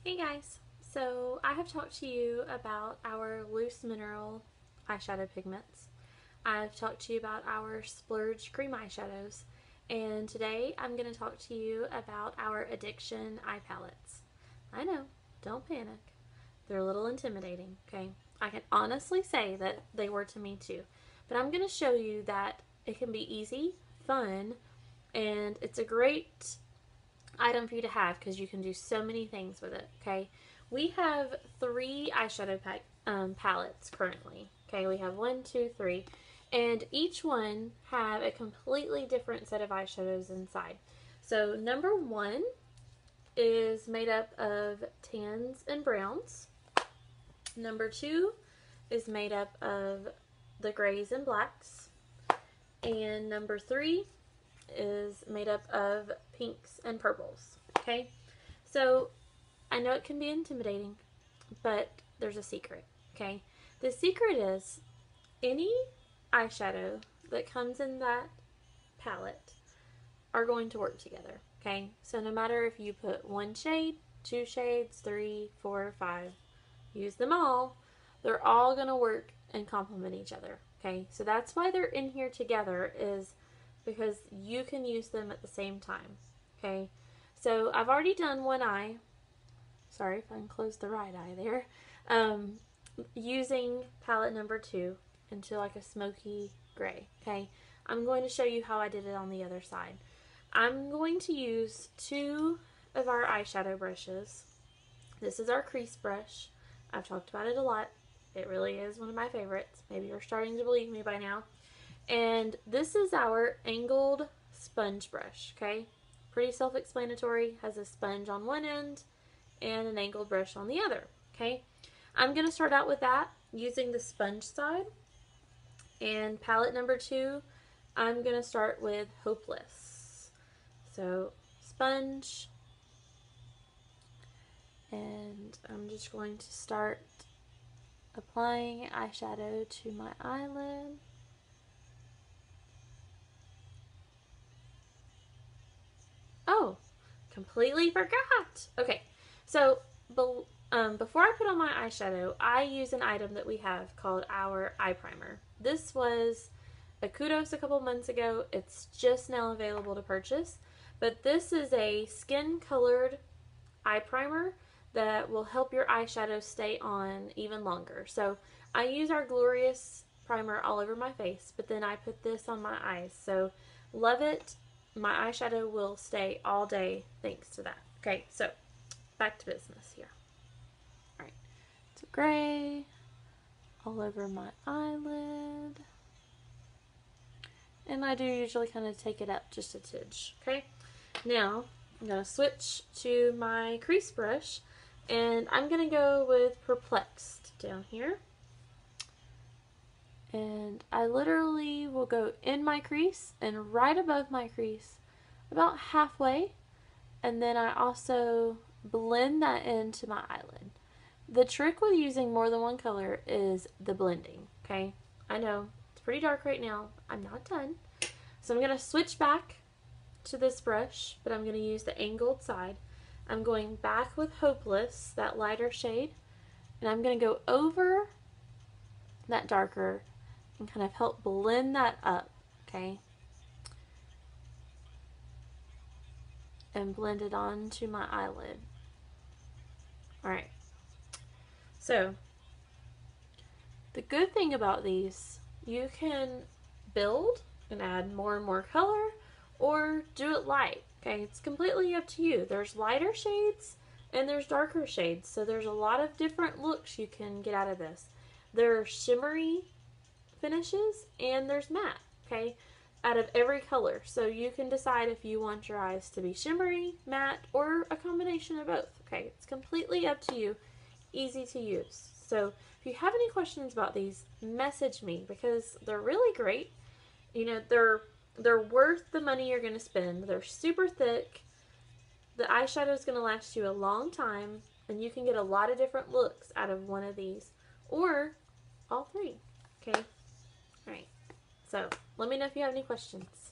Hey guys, so I have talked to you about our loose mineral eyeshadow pigments. I've talked to you about our splurge cream eyeshadows, and today I'm going to talk to you about our addiction eye palettes. I know, don't panic. They're a little intimidating, okay? I can honestly say that they were to me too, but I'm going to show you that it can be easy, fun, and it's a great item for you to have because you can do so many things with it. Okay, we have three eyeshadow palettes currently. Okay, we have one, two, three, and each one have a completely different set of eyeshadows inside. So number one is made up of tans and browns. Number two is made up of the grays and blacks, and number three is made up of pinks and purples. Okay, so I know it can be intimidating, but there's a secret. Okay, the secret is any eyeshadow that comes in that palette are going to work together. Okay, so no matter if you put one shade, two shades, three, four, five, use them all, they're all going to work and complement each other. Okay, so that's why they're in here together, is because you can use them at the same time. Okay, so I've already done one eye. Sorry if I can close the right eye there. Using palette number two into like a smoky gray. Okay, I'm going to show you how I did it on the other side. I'm going to use two of our eyeshadow brushes. This is our crease brush. I've talked about it a lot. It really is one of my favorites. Maybe you're starting to believe me by now. And this is our angled sponge brush, okay? Pretty self-explanatory. Has a sponge on one end and an angled brush on the other, okay? I'm going to start out with that using the sponge side. And palette number two, I'm going to start with Hopeless. So sponge, and I'm just going to start applying eyeshadow to my eyelid. Oh, completely forgot. Okay, so before I put on my eyeshadow, I use an item that we have called our eye primer. This was a kudos a couple months ago. It's just now available to purchase, but this is a skin colored eye primer that will help your eyeshadow stay on even longer. So I use our Glorious primer all over my face, but then I put this on my eyes. So love it. My eyeshadow will stay all day thanks to that. Okay, so back to business here. Alright, so gray all over my eyelid. And I do usually kind of take it up just a tidge. Okay, now I'm going to switch to my crease brush, and I'm going to go with Perplexed down here. And I literally will go in my crease and right above my crease, about halfway, and then I also blend that into my eyelid. The trick with using more than one color is the blending, okay? I know it's pretty dark right now. I'm not done. So I'm going to switch back to this brush, but I'm going to use the angled side. I'm going back with Hopeless, that lighter shade, and I'm going to go over that darker and kind of help blend that up, okay? And blend it onto my eyelid. Alright, so the good thing about these, you can build and add more and more color or do it light, okay? It's completely up to you. There's lighter shades and there's darker shades, so there's a lot of different looks you can get out of this. There are shimmery finishes and there's matte, okay, out of every color, so you can decide if you want your eyes to be shimmery, matte, or a combination of both. Okay, it's completely up to you. Easy to use. So if you have any questions about these, message me because they're really great. You know, they're worth the money you're going to spend. They're super thick. The eyeshadow is going to last you a long time, and you can get a lot of different looks out of one of these or all three. Okay. Alright, so let me know if you have any questions.